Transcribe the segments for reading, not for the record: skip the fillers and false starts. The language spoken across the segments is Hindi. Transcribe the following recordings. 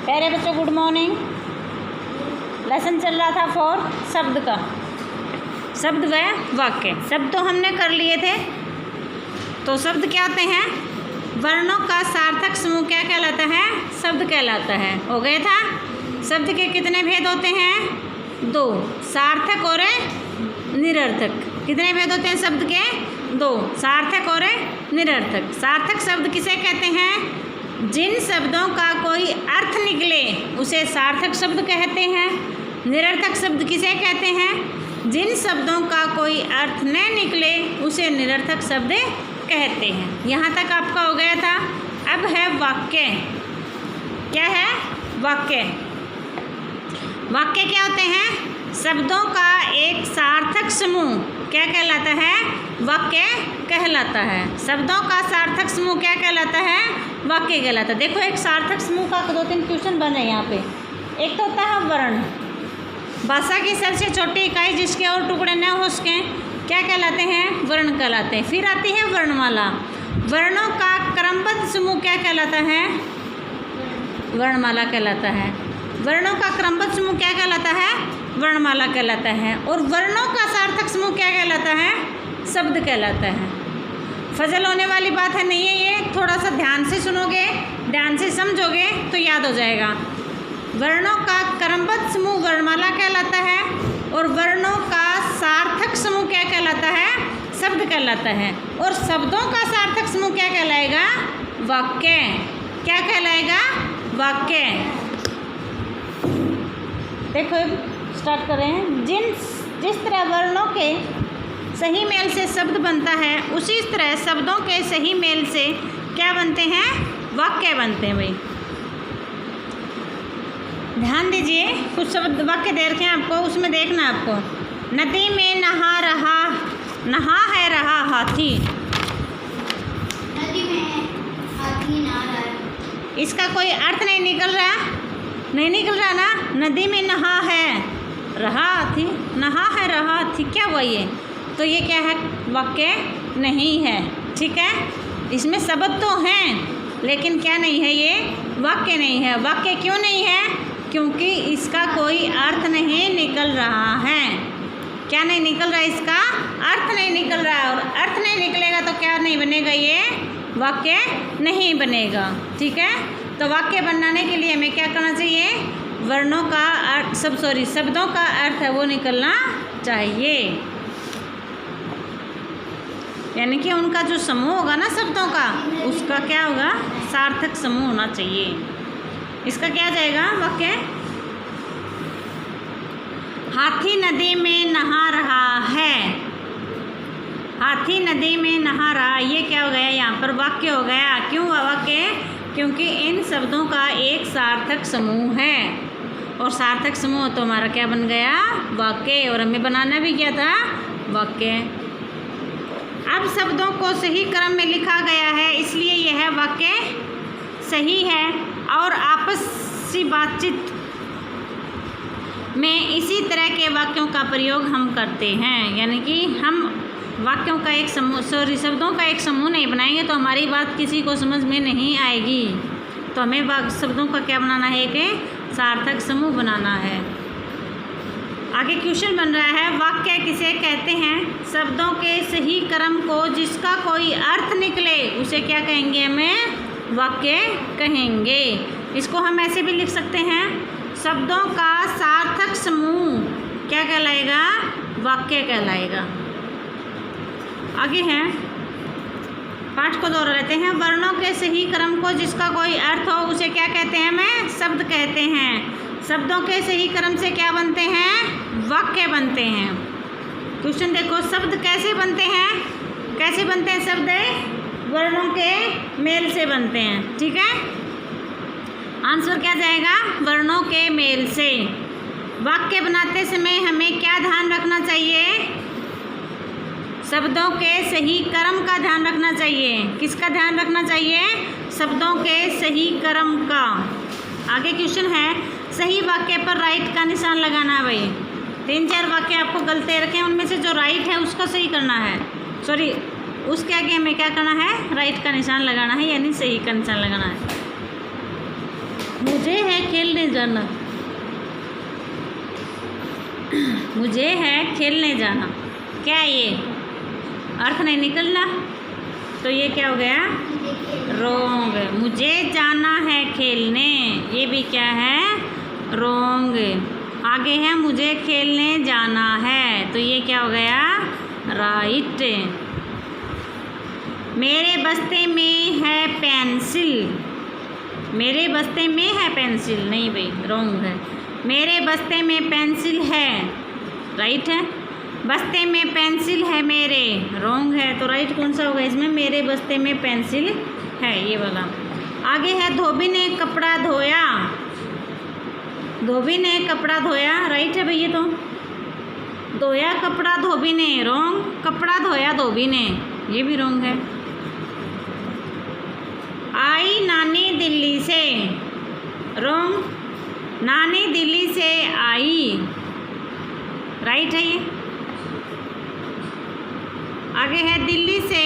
प्यारे बच्चों गुड मॉर्निंग। लेसन चल रहा था फॉर शब्द का, शब्द व वाक्य। शब्द तो हमने कर लिए थे। तो शब्द क्या होते हैं? वर्णों का सार्थक समूह क्या कहलाता है? शब्द कहलाता है। हो गया था। शब्द के कितने भेद होते हैं? 2, सार्थक और निरर्थक। कितने भेद होते हैं शब्द के? 2, सार्थक और निरर्थक। सार्थक शब्द किसे कहते हैं? जिन शब्दों का कोई अर्थ निकले उसे सार्थक शब्द कहते हैं। निरर्थक शब्द किसे कहते हैं? जिन शब्दों का कोई अर्थ न निकले उसे निरर्थक शब्द कहते हैं। यहाँ तक आपका हो गया था। अब है वाक्य। क्या है? वाक्य। वाक्य क्या होते हैं? शब्दों का एक सार्थक समूह क्या कहलाता है? वाक्य कहलाता है। शब्दों का सार्थक समूह क्या कहलाता है? वाक्य कहलाता है। देखो एक सार्थक समूह का 2-3 क्वेश्चन बन रहे हैं यहाँ पे। एक तो होता है वर्ण। भाषा की सबसे छोटी इकाई जिसके और टुकड़े न हो सकें क्या कहलाते हैं? वर्ण कहलाते हैं। फिर आती है वर्णमाला। वर्णों का क्रमबद्ध समूह क्या कहलाता है? वर्णमाला कहलाता है। वर्णों का क्रमबद्ध समूह क्या कहलाता है? वर्णमाला कहलाता है। और वर्णों का सार्थक समूह क्या कहलाता है? शब्द कहलाता है। फजल होने वाली बात है नहीं है ये। थोड़ा सा ध्यान से सुनोगे, ध्यान से समझोगे तो याद हो जाएगा। वर्णों का क्रमबद्ध समूह वर्णमाला कहलाता है और वर्णों का सार्थक समूह क्या कहलाता है? शब्द कहलाता है। और शब्दों का सार्थक समूह क्या कहलाएगा? वाक्य। क्या कहलाएगा? वाक्य। देखो स्टार्ट करें। जिस तरह वर्णों के सही मेल से शब्द बनता है उसी तरह शब्दों के सही मेल से क्या बनते हैं? वाक्य बनते हैं। भाई ध्यान दीजिए, कुछ शब्द वाक्य दे रखे हैं आपको, उसमें देखना आपको। नदी में नहा है रहा हाथी। नदी में हाथी नहा रहा है। इसका कोई अर्थ नहीं निकल रहा ना। नदी में नहा है रहा हाथी, नहा है रहा हाथी, क्या हुआ ये? तो ये क्या है? वाक्य नहीं है। ठीक है, इसमें शब्द तो हैं लेकिन क्या नहीं है? ये वाक्य नहीं है। वाक्य क्यों नहीं है? क्योंकि इसका कोई अर्थ नहीं निकल रहा है। क्या नहीं निकल रहा? इसका अर्थ नहीं निकल रहा है। और अर्थ नहीं निकलेगा तो क्या नहीं बनेगा? ये वाक्य नहीं बनेगा। ठीक है, तो वाक्य बनाने के लिए हमें क्या करना चाहिए? वर्णों का अर्थ शब्दों का अर्थ है वो निकलना चाहिए। यानी कि उनका जो समूह होगा ना शब्दों का, उसका क्या होगा? सार्थक समूह होना चाहिए। इसका क्या जाएगा? वाक्य। हाथी नदी में नहा रहा है। हाथी नदी में नहा रहा, ये क्या हो गया? यहाँ पर वाक्य हो गया। क्यों हुआ वाक्य? क्योंकि इन शब्दों का एक सार्थक समूह है और सार्थक समूह तो हमारा क्या बन गया? वाक्य। और हमें बनाना भी क्या था? वाक्य। अब शब्दों को सही क्रम में लिखा गया है इसलिए यह वाक्य सही है। और आपसी बातचीत में इसी तरह के वाक्यों का प्रयोग हम करते हैं। यानी कि हम वाक्यों का एक समूह शब्दों का एक समूह नहीं बनाएंगे तो हमारी बात किसी को समझ में नहीं आएगी। तो हमें शब्दों का क्या बनाना है? एक सार्थक समूह बनाना है। आगे क्वेश्चन बन रहा है, वाक्य किसे कहते हैं? शब्दों के सही क्रम को जिसका कोई अर्थ निकले उसे क्या कहेंगे? हमें वाक्य कहेंगे। इसको हम ऐसे भी लिख सकते हैं, शब्दों का सार्थक समूह क्या कहलाएगा? वाक्य कहलाएगा। आगे हैं, पाठ को दोहरा लेते हैं। वर्णों के सही क्रम को जिसका कोई अर्थ हो उसे क्या कहते हैं? हमें शब्द कहते हैं। शब्दों के सही क्रम से क्या बनते हैं? वाक्य बनते हैं। क्वेश्चन देखो, शब्द कैसे बनते हैं? कैसे बनते हैं शब्द? वर्णों के मेल से बनते हैं। ठीक है, आंसर क्या जाएगा? वर्णों के मेल से। वाक्य बनाते समय हमें क्या ध्यान रखना चाहिए? शब्दों के सही क्रम का ध्यान रखना चाहिए। किसका ध्यान रखना चाहिए? शब्दों के सही क्रम का। आगे क्वेश्चन है, सही वाक्य पर राइट का निशान लगाना है। भाई 3-4 वाक्य आपको गलते रखे हैं, उनमें से जो राइट है उसको सही करना है। सॉरी, उसके आगे हमें क्या करना है? राइट का निशान लगाना है, यानी सही का निशान लगाना है। मुझे है खेलने जाना, मुझे है खेलने जाना, क्या ये अर्थ नहीं निकलना, तो ये क्या हो गया, रोंग। मुझे जाना है खेलने, ये भी क्या है, रोंग। आगे है मुझे खेलने जाना है, तो ये क्या हो गया, राइट। मेरे बस्ते में है पेंसिल, मेरे बस्ते में है पेंसिल, नहीं भाई रोंग है। मेरे बस्ते में पेंसिल है, राइट है। बस्ते में पेंसिल है मेरे, रोंग है, तो राइट कौन सा होगा इसमें, मेरे बस्ते में पेंसिल है, ये वाला। आगे है धोबी ने कपड़ा धोया, धोबी ने कपड़ा धोया, राइट है भैया। तो धोया कपड़ा धोबी ने, रोंग। कपड़ा धोया धोबी ने, ये भी रोंग है। आई नानी दिल्ली से, रोंग। नानी दिल्ली से आई, राइट है ये। आगे है दिल्ली से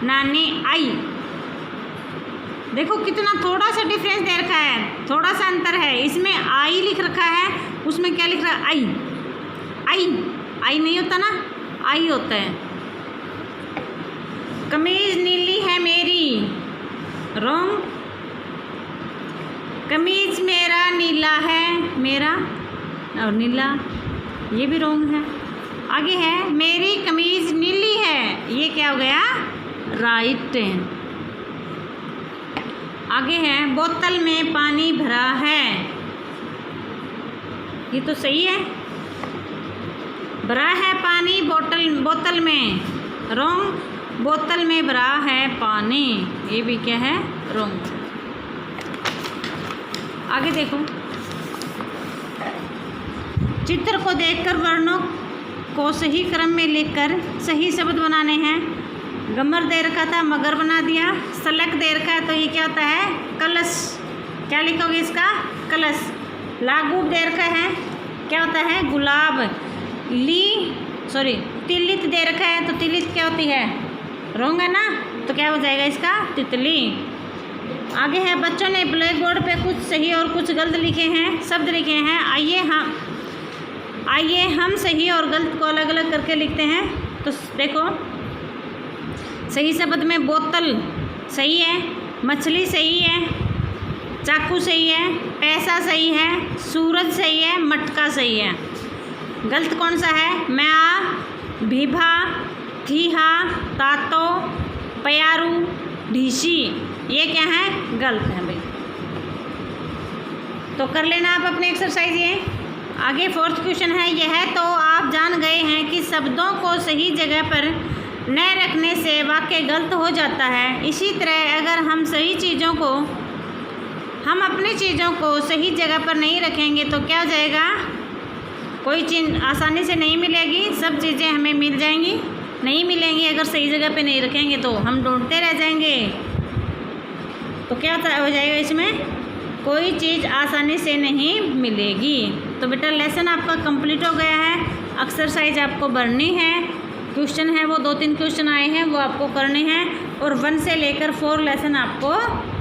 नानी आई। देखो कितना थोड़ा सा डिफरेंस दे रखा है, थोड़ा सा अंतर है। इसमें आई लिख रखा है, उसमें क्या लिख रहा है, आई। आई आई नहीं होता ना, आई होता है। कमीज नीली है मेरी, रोंग। कमीज मेरा नीला है, मेरा और नीला, ये भी रोंग है। आगे है मेरी कमीज नीली है, ये क्या हो गया, राइट। आगे है बोतल में पानी भरा है, ये तो सही है। भरा है पानी बोतल में, रोंग। बोतल में भरा है पानी, ये भी क्या है, रोंग। आगे देखो, चित्र को देखकर वर्णों को सही क्रम में लिखकर सही शब्द बनाने हैं। गमर दे रखा था, मगर बना दिया। सलक दे रखा है, तो ये क्या होता है, कलश। क्या लिखोगे इसका, कलश। लागूब दे रखा है, क्या होता है, गुलाब। तिलित दे रखा है, तो तिलित क्या होती है, रोंग है ना, तो क्या हो जाएगा इसका, तितली। आगे है बच्चों ने ब्लैक बोर्ड पे कुछ सही और कुछ गलत लिखे हैं, शब्द लिखे हैं। आइए हम सही और गलत को अलग अलग करके लिखते हैं। तो देखो, सही शब्द में बोतल सही है, मछली सही है, चाकू सही है, पैसा सही है, सूरज सही है, मटका सही है। गलत कौन सा है, मैं, भीभा, थीहा, तातो, पयारू, ढीसी, ये क्या है, गलत है भाई। तो कर लेना आप अपने एक्सरसाइज ये। आगे फोर्थ क्वेश्चन है, यह तो आप जान गए हैं कि शब्दों को सही जगह पर न रखने से वाक्य गलत हो जाता है। इसी तरह अगर हम अपनी चीज़ों को सही जगह पर नहीं रखेंगे तो क्या हो जाएगा, कोई चीज़ आसानी से नहीं मिलेगी, सब चीज़ें हमें मिल जाएंगी, नहीं मिलेंगी। अगर सही जगह पे नहीं रखेंगे तो हम ढूंढते रह जाएंगे। तो क्या हो जाएगा इसमें, कोई चीज़ आसानी से नहीं मिलेगी। तो बेटा लेसन आपका कंप्लीट हो गया है। एक्सरसाइज आपको भरनी है, क्वेश्चन है वो 2-3 क्वेश्चन आए हैं, वो आपको करने हैं, और 1 से लेकर 4 लेसन आपको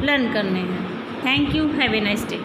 लर्न करने हैं। Thank you, have a nice day.